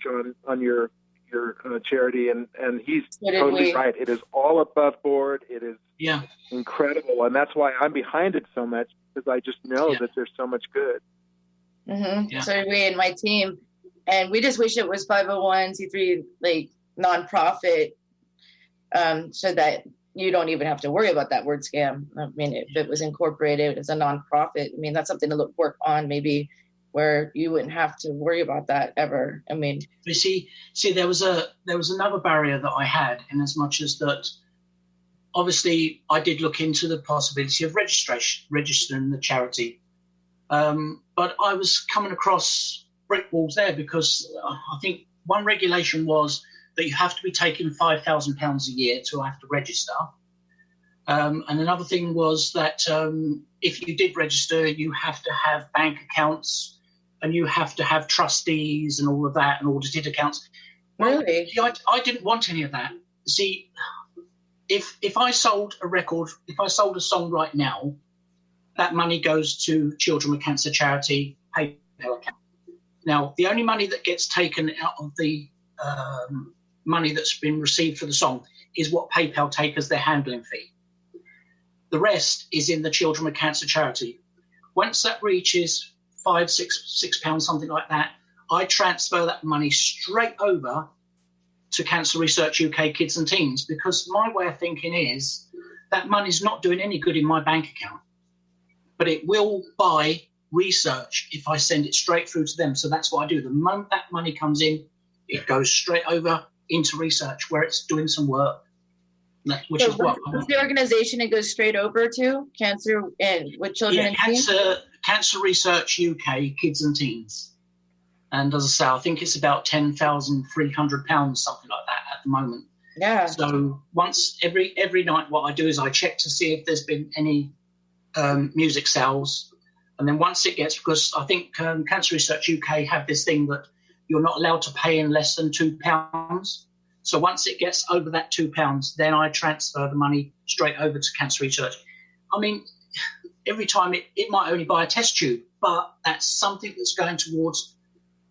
on your charity, and he's totally right. It is all above board. It is incredible, and that's why I'm behind it so much, because I just know that there's so much good. Mm-hmm. Yeah. So we and my team, and we just wish it was 501c3 like nonprofit, so that you don't even have to worry about that word scam. I mean, if it was incorporated as a nonprofit, I mean, that's something to work on maybe, where you wouldn't have to worry about that ever. I mean, you see, there was another barrier that I had, in as much as that, obviously, I did look into the possibility of registering the charity, but I was coming across brick walls there, because I think one regulation was that you have to be taking £5,000 a year to have to register. And another thing was that if you did register, you have to have bank accounts, and you have to have trustees and all of that, and audited accounts. Really? I didn't want any of that. See, if I sold a record, if I sold a song right now, that money goes to Children with Cancer Charity PayPal account. Now, the only money that gets taken out of the money that's been received for the song is what PayPal take as their handling fee. The rest is in the Children with Cancer Charity. Once that reaches £6, something like that, I transfer that money straight over to Cancer Research UK Kids and Teens, because my way of thinking is that money's not doing any good in my bank account, but it will buy research if I send it straight through to them. So that's what I do. The moment that money comes in, it goes straight over into research, where it's doing some work. Which is what the organization it goes straight over to? Cancer and with Children and Teens? Cancer Research UK Kids and Teens. And as I say, I think it's about £10,300, something like that at the moment. Yeah. So once every night, what I do is I check to see if there's been any music sales. And then once it gets, because I think Cancer Research UK have this thing that you're not allowed to pay in less than £2. So once it gets over that £2, then I transfer the money straight over to Cancer Research. I mean, every time it might only buy a test tube, but that's something that's going towards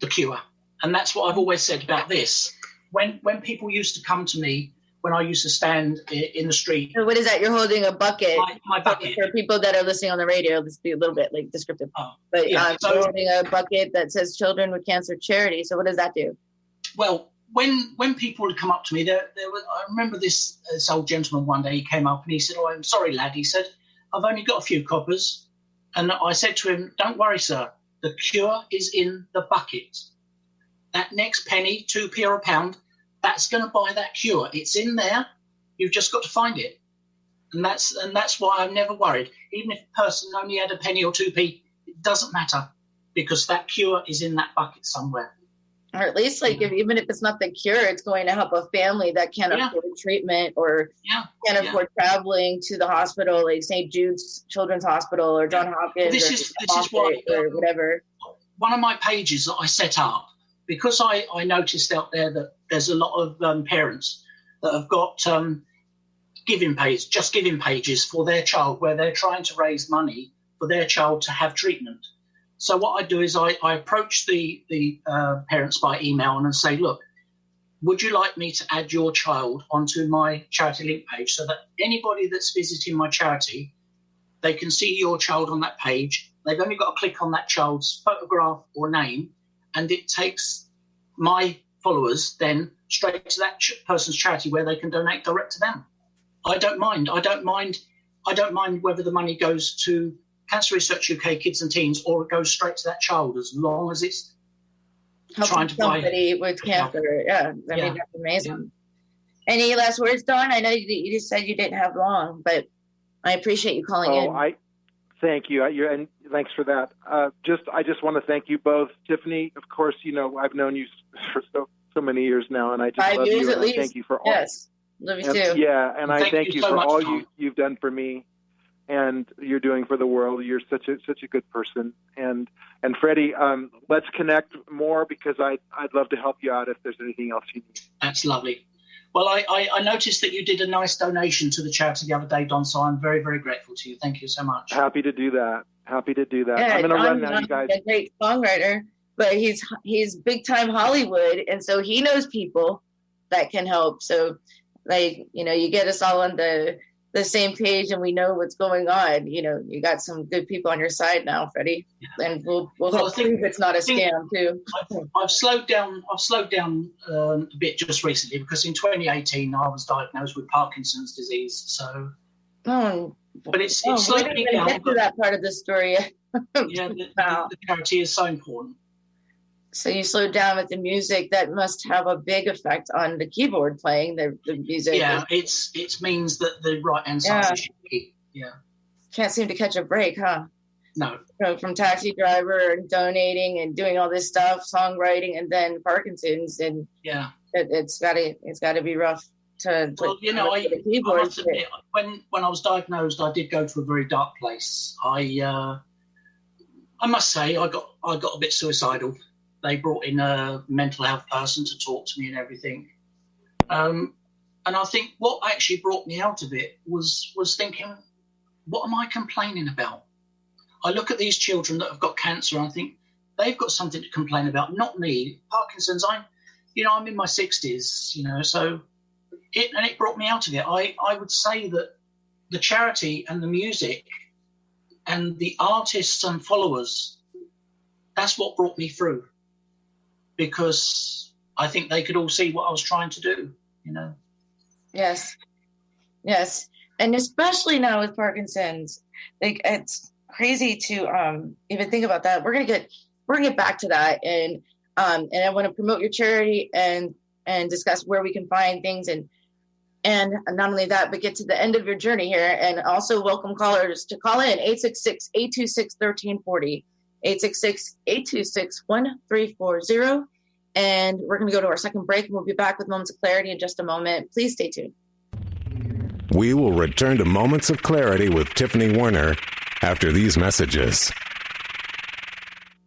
the cure. And that's what I've always said about this. When people used to come to me, when I used to stand in the street. So what is that? You're holding a bucket. My bucket. For people that are listening on the radio, this be a little bit like descriptive. Oh, but yeah. So, you're holding a bucket that says Children with Cancer Charity. So what does that do? Well, when people would come up to me, I remember this old gentleman one day, he came up and he said, "Oh, I'm sorry, lad." He said, "I've only got a few coppers." And I said to him, "Don't worry, sir. The cure is in the bucket. That next penny, 2p or a pound, that's going to buy that cure. It's in there. You've just got to find it." And that's why I'm never worried. Even if a person only had a penny or 2p, it doesn't matter, because that cure is in that bucket somewhere. Or at least, even if it's not the cure, it's going to help a family that can't afford treatment or can't afford traveling to the hospital, like St. Jude's Children's Hospital or John Hopkins this is what, or whatever. One of my pages that I set up, because I noticed out there that there's a lot of parents that have got giving pages for their child, where they're trying to raise money for their child to have treatment. So what I do is I approach the parents by email and say, "Look, would you like me to add your child onto my charity link page, so that anybody that's visiting my charity, they can see your child on that page. They've only got to click on that child's photograph or name, and it takes my followers then straight to that person's charity, where they can donate direct to them." I don't mind whether the money goes to Cancer Research UK Kids and Teens or it goes straight to that child, as long as it's trying to buy somebody with cancer. Yeah, I mean, that's amazing. Yeah. Any last words, Don? I know you just said you didn't have long, but I appreciate you calling in. Thank you, and thanks for that. I just want to thank you both, Tiffany. Of course, I've known you for so many years now, and I just love you. And I thank you for all. Yes, love you too. Yeah, and I thank you for all you've done for me, and you're doing for the world. You're such a good person. And Freddie, let's connect more, because I'd love to help you out if there's anything else you need. That's lovely. Well, I noticed that you did a nice donation to the charity the other day, Don, so I'm very, very grateful to you. Thank you so much. Happy to do that. Yeah, I'm going to run now, you guys. A great songwriter. but he's big time Hollywood, and so he knows people that can help. So, like, you know, you get us all on the same page, and we know what's going on. You know, you got some good people on your side now, Freddie, and we'll help prove it's not a scam too. I've slowed down a bit just recently, because in 2018 I was diagnosed with Parkinson's disease. So, but it's slowed me down. Get to that part of the story. The charity is so important. So you slowed down with the music. That must have a big effect on the keyboard playing, the music. Yeah, it means that the right hand side is shaky. Yeah. Can't seem to catch a break, huh? No. So from taxi driver and donating and doing all this stuff, songwriting, and then Parkinson's, and it's gotta be rough to. Well, you know, I must admit, when I was diagnosed, I did go to a very dark place. I must say, I got a bit suicidal. They brought in a mental health person to talk to me and everything. And I think what actually brought me out of it was thinking, what am I complaining about? I look at these children that have got cancer and I think they've got something to complain about, not me. Parkinson's, I'm in my 60s, you know, so it brought me out of it. I would say that the charity and the music and the artists and followers, that's what brought me through. Because I think they could all see what I was trying to do, you know. Yes. And especially now with Parkinson's, like, it's crazy to even think about that. We're gonna get back to that, and I want to promote your charity and discuss where we can find things, and not only that, but get to the end of your journey here, and also welcome callers to call in 866-826-1340. 866-826-1340. And we're going to go to our second break, and we'll be back with Moments of Clarity in just a moment. Please stay tuned. We will return to Moments of Clarity with Tiffany Warner after these messages.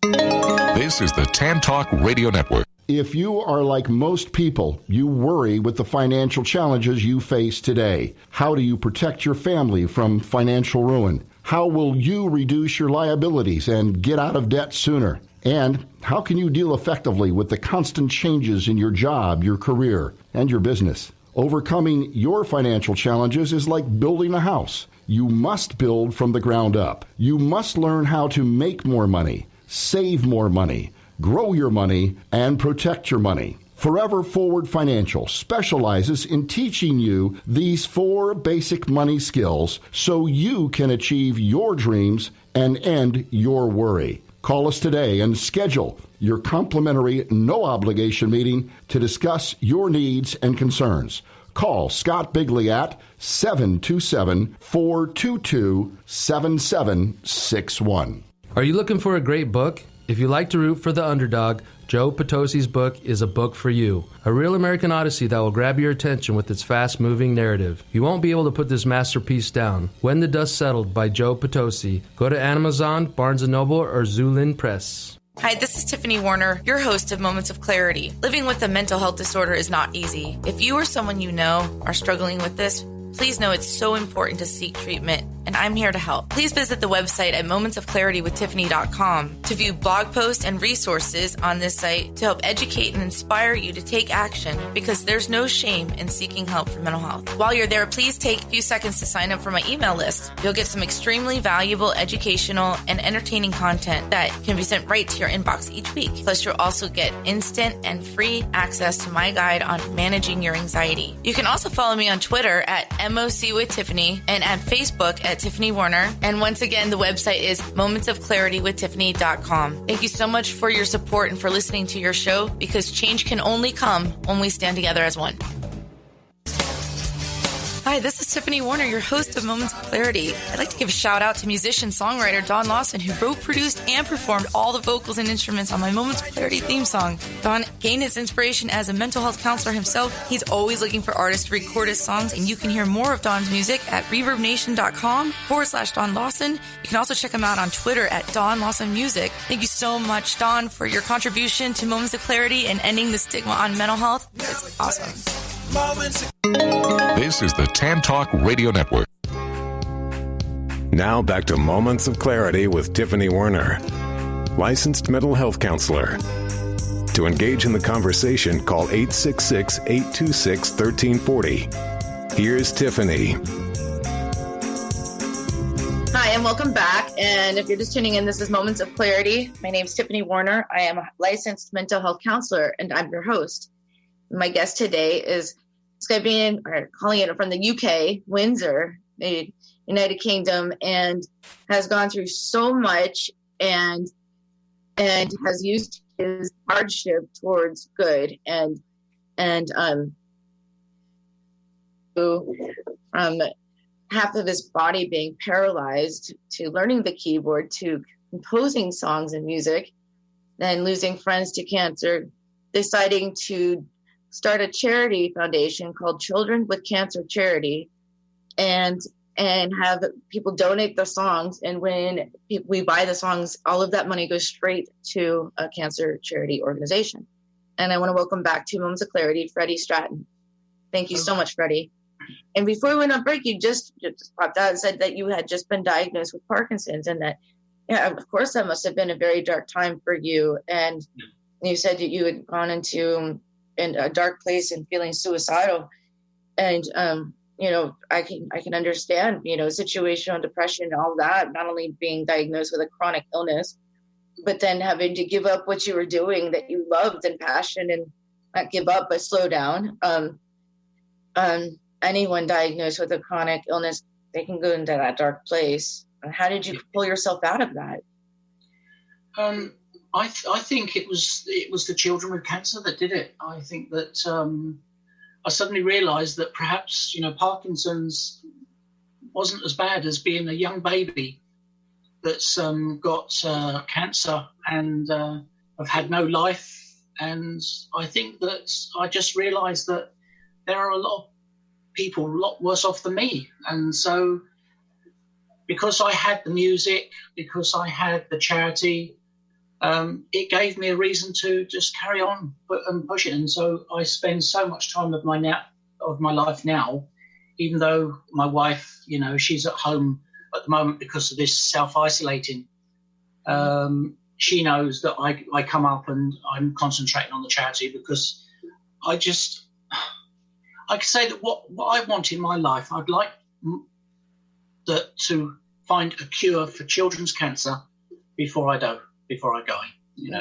This is the Tan Talk Radio Network. If you are like most people, you worry with the financial challenges you face today. How do you protect your family from financial ruin? How will you reduce your liabilities and get out of debt sooner? And how can you deal effectively with the constant changes in your job, your career, and your business? Overcoming your financial challenges is like building a house. You must build from the ground up. You must learn how to make more money, save more money, grow your money, and protect your money. Forever Forward Financial specializes in teaching you these 4 basic money skills so you can achieve your dreams and end your worry. Call us today and schedule your complimentary, no-obligation meeting to discuss your needs and concerns. Call Scott Bigley at 727-422-7761. Are you looking for a great book? If you like to root for the underdog, Joe Potosi's book is a book for you. A real American Odyssey that will grab your attention with its fast-moving narrative. You won't be able to put this masterpiece down. When the Dust Settled by Joe Potosi. Go to Amazon, Barnes & Noble, or Zulin Press. Hi, this is Tiffany Warner, your host of Moments of Clarity. Living with a mental health disorder is not easy. If you or someone you know are struggling with this, please know it's so important to seek treatment, and I'm here to help. Please visit the website at momentsofclaritywithtiffany.com to view blog posts and resources on this site to help educate and inspire you to take action, because there's no shame in seeking help for mental health. While you're there, please take a few seconds to sign up for my email list. You'll get some extremely valuable educational and entertaining content that can be sent right to your inbox each week. Plus, you'll also get instant and free access to my guide on managing your anxiety. You can also follow me on Twitter at MOC with Tiffany and at Facebook at Tiffany Warner. And once again, the website is momentsofclaritywithtiffany.com. Thank you so much for your support and for listening to your show, because change can only come when we stand together as one. Hi, this is Tiffany Warner, your host of Moments of Clarity. I'd like to give a shout out to musician-songwriter Don Lawson, who wrote, produced, and performed all the vocals and instruments on my Moments of Clarity theme song. Don gained his inspiration as a mental health counselor himself. He's always looking for artists to record his songs, and you can hear more of Don's music at reverbnation.com/Don Lawson. You can also check him out on Twitter at Don Lawson Music. Thank you so much, Don, for your contribution to Moments of Clarity and ending the stigma on mental health. It's awesome. This is the Tan Talk Radio Network. Now back to Moments of Clarity with Tiffany Warner. licensed mental health counselor. To engage in the conversation, call 866-826-1340. Here's Tiffany. Hi, and welcome back. And if you're just tuning in, this is Moments of Clarity. My name is Tiffany Warner. I am a licensed mental health counselor, and I'm your host. My guest today is calling in from the UK, Windsor, the United Kingdom, and has gone through so much and has used his hardship towards good, and from half of his body being paralyzed to learning the keyboard to composing songs and music, then losing friends to cancer, deciding to start a charity foundation called Children with Cancer Charity, and have people donate the songs. And when we buy the songs, all of that money goes straight to a cancer charity organization. And I want to welcome back to Moments of Clarity, Freddy Stratton. Thank you so much, Freddy. And before we went on break, you just popped out and said that you had just been diagnosed with Parkinson's, and that, yeah, of course, that must have been a very dark time for you. And you said that you had gone into a dark place and feeling suicidal. And, I can understand, situational depression, all that, not only being diagnosed with a chronic illness, but then having to give up what you were doing that you loved and passion, and not give up, but slow down. Anyone diagnosed with a chronic illness, they can go into that dark place. And how did you pull yourself out of that? I think it was the children with cancer that did it. I think that I suddenly realised that perhaps Parkinson's wasn't as bad as being a young baby that's got cancer and have had no life. And I think that I just realised that there are a lot of people a lot worse off than me. And so because I had the music, because I had the charity, it gave me a reason to just carry on and push it. And so I spend so much time of my life now, even though my wife, she's at home at the moment because of this self-isolating. She knows that I come up and I'm concentrating on the charity, because I could say that what I want in my life, I'd like to find a cure for children's cancer before I go. It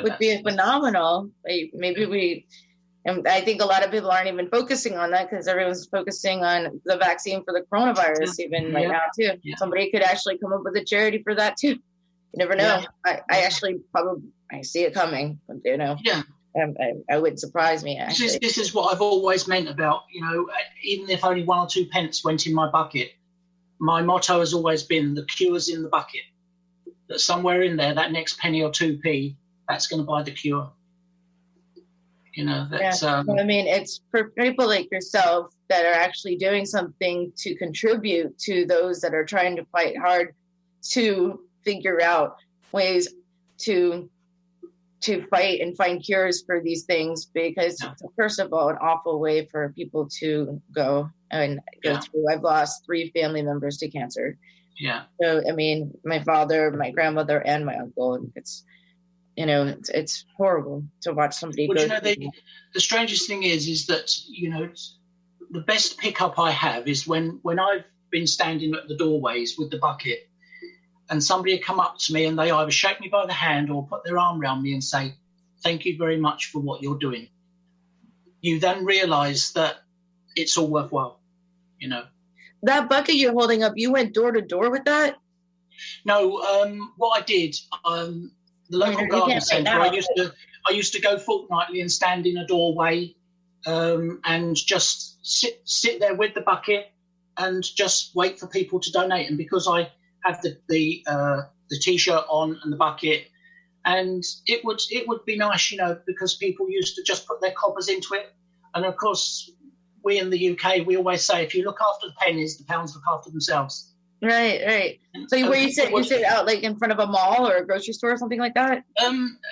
would be phenomenal. And I think a lot of people aren't even focusing on that, because everyone's focusing on the vaccine for the coronavirus right now too. Yeah. Somebody could actually come up with a charity for that too. You never know. Yeah. I actually I see it coming. Yeah. It wouldn't surprise me. Actually, this is what I've always meant about, even if only 1 or 2 pence went in my bucket, my motto has always been the cure's in the bucket. That somewhere in there, that next penny or 2p, that's going to buy the cure. That's. It's for people like yourself that are actually doing something to contribute to those that are trying to fight hard to figure out ways to fight and find cures for these things, because first of all, an awful way for people to go through. I've lost 3 family members to cancer. Yeah. So, my father, my grandmother, and my uncle. It's horrible to watch somebody go through. The strangest thing is that, the best pickup I have is when I've been standing at the doorways with the bucket, and somebody had come up to me and they either shake me by the hand or put their arm around me and say, "Thank you very much for what you're doing." You then realise that it's all worthwhile, That bucket you're holding up, you went door to door with that? No, what I did, the local garden centre, I used to go fortnightly and stand in a doorway and just sit there with the bucket and just wait for people to donate. And because I have the T-shirt on and the bucket, and it would be nice, because people used to just put their coppers into it. And of course, we in the UK, we always say, if you look after the pennies, the pounds look after themselves. Right. So you sit out like in front of a mall or a grocery store or something like that?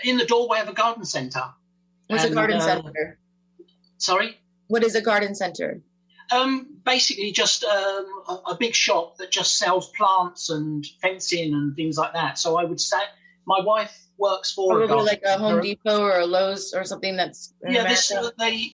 In the doorway of a garden centre. What's a garden centre? Sorry? What is a garden centre? Basically just a big shop that just sells plants and fencing and things like that. So I would say, my wife works for probably like a Home Depot or a Lowe's or something that's they